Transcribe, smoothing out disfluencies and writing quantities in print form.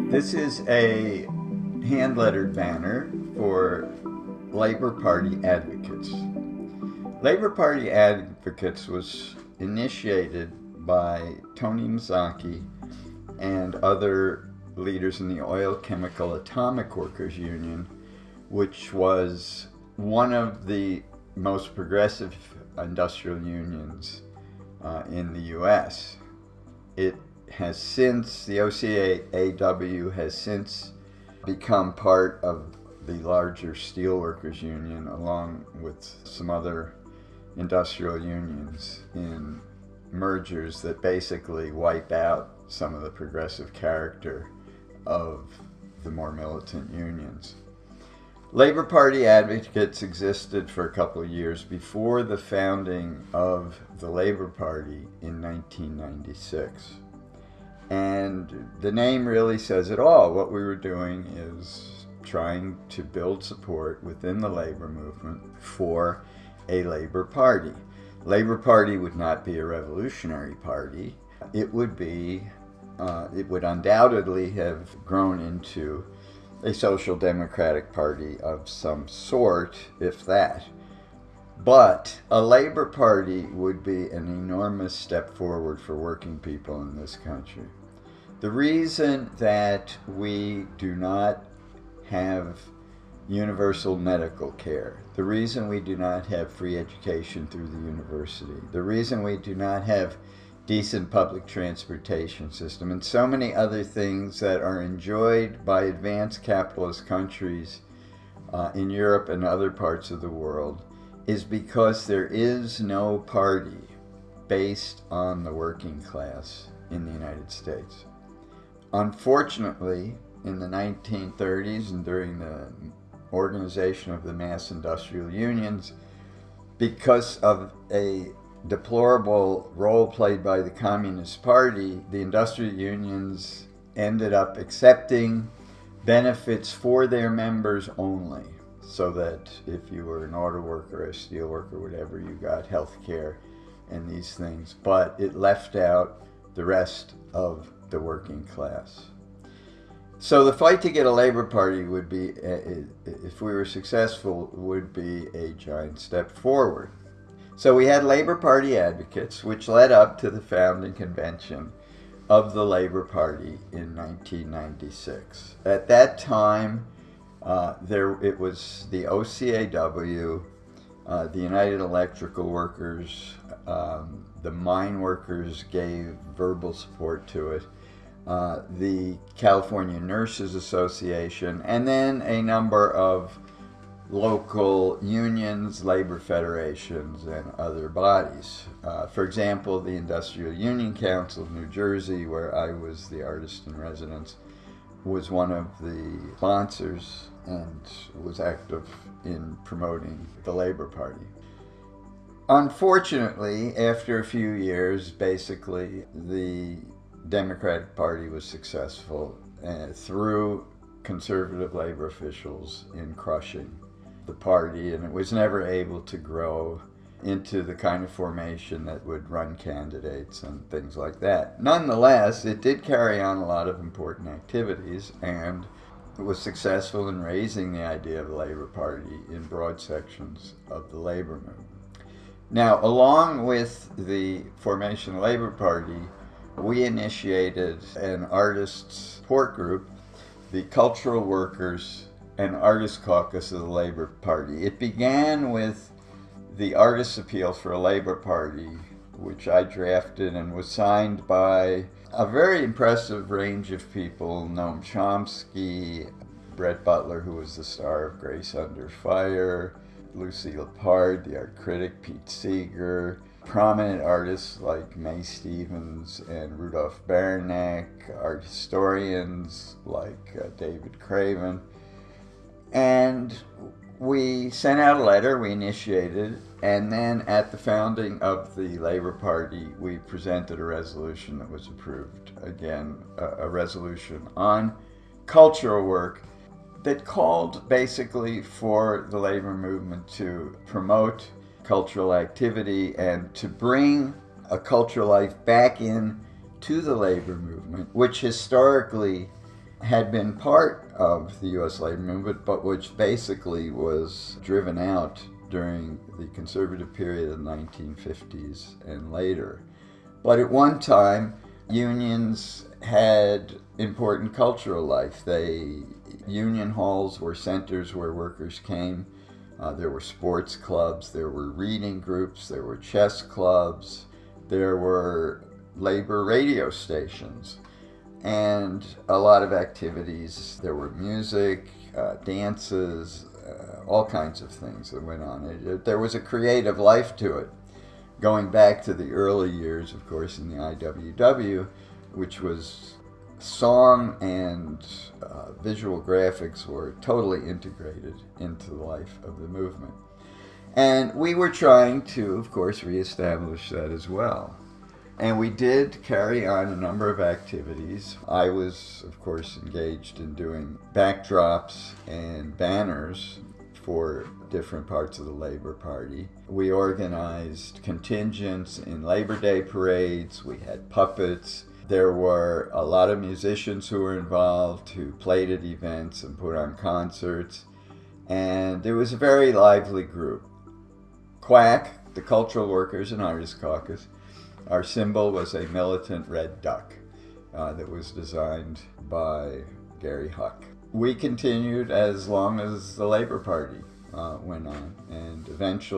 This is a hand-lettered banner for Labor Party advocates. Labor Party advocates was initiated by Tony Mazzocchi and other leaders in the Oil, Chemical, Atomic Workers Union, which was one of the most progressive industrial unions in the U.S. It has since, the OCAW has since become part of the larger Steelworkers Union, along with some other industrial unions, in mergers that basically wipe out some of the progressive character of the more militant unions. Labor Party advocates existed for a couple of years before the founding of the Labor Party in 1996. And the name really says it all. What we were doing is trying to build support within the labor movement for a labor party. Labor Party would not be a revolutionary party. It would undoubtedly have grown into a social democratic party of some sort, if that. But a labor party would be an enormous step forward for working people in this country. The reason that we do not have universal medical care, the reason we do not have free education through the university, the reason we do not have decent public transportation system, and so many other things that are enjoyed by advanced capitalist countries in Europe and other parts of the world, is because there is no party based on the working class in the United States. Unfortunately, in the 1930s and during the organization of the mass industrial unions, because of a deplorable role played by the Communist Party, the industrial unions ended up accepting benefits for their members only, so that if you were an auto worker, a steel worker, whatever, you got health care and these things, but it left out the rest of the working class. So the fight to get a labor party would be, if we were successful, would be a giant step forward. So we had Labor Party advocates, which led up to the founding convention of the Labor Party in 1996. At that time, it was the OCAW, the United Electrical Workers, the mine workers gave verbal support to it, the California Nurses Association, and then a number of local unions, labor federations, and other bodies. For example, the Industrial Union Council of New Jersey, where I was the artist in residence, was one of the sponsors and was active in promoting the Labor Party. Unfortunately, after a few years, basically, the Democratic Party was successful through conservative labor officials in crushing the party, and it was never able to grow into the kind of formation that would run candidates and things like that. Nonetheless, it did carry on a lot of important activities, and it was successful in raising the idea of the Labor Party in broad sections of the labor movement. Now, along with the formation of the Labor Party, we initiated an artists' support group, the Cultural Workers and Artists Caucus of the Labor Party. It began with the Artists' Appeal for a Labor Party, which I drafted and was signed by a very impressive range of people: Noam Chomsky, Brett Butler, who was the star of Grace Under Fire, Lucy Lepard, the art critic, Pete Seeger, prominent artists like May Stevens and Rudolph Baranek, art historians like David Craven. And we sent out a letter, we initiated, and then at the founding of the Labor Party, we presented a resolution that was approved. Again, a resolution on cultural work that called basically for the labor movement to promote cultural activity and to bring a cultural life back in to the labor movement, which historically had been part of the U.S. labor movement, but which basically was driven out during the conservative period of the 1950s and later. But at one time, unions had important cultural life. Union halls were centers where workers came. There were sports clubs, there were reading groups, there were chess clubs, there were labor radio stations, and a lot of activities. There were music, dances, all kinds of things that went on. There was a creative life to it. Going back to the early years, of course, in the IWW, which was song and visual graphics were totally integrated into the life of the movement. And we were trying to, of course, reestablish that as well. And we did carry on a number of activities. I was, of course, engaged in doing backdrops and banners for different parts of the Labor Party. We organized contingents in Labor Day parades. We had puppets. There were a lot of musicians who were involved, who played at events and put on concerts. And it was a very lively group. Quack, the Cultural Workers and Artists Caucus, our symbol was a militant red duck that was designed by Gary Huck. We continued as long as the Labor Party went on, and eventually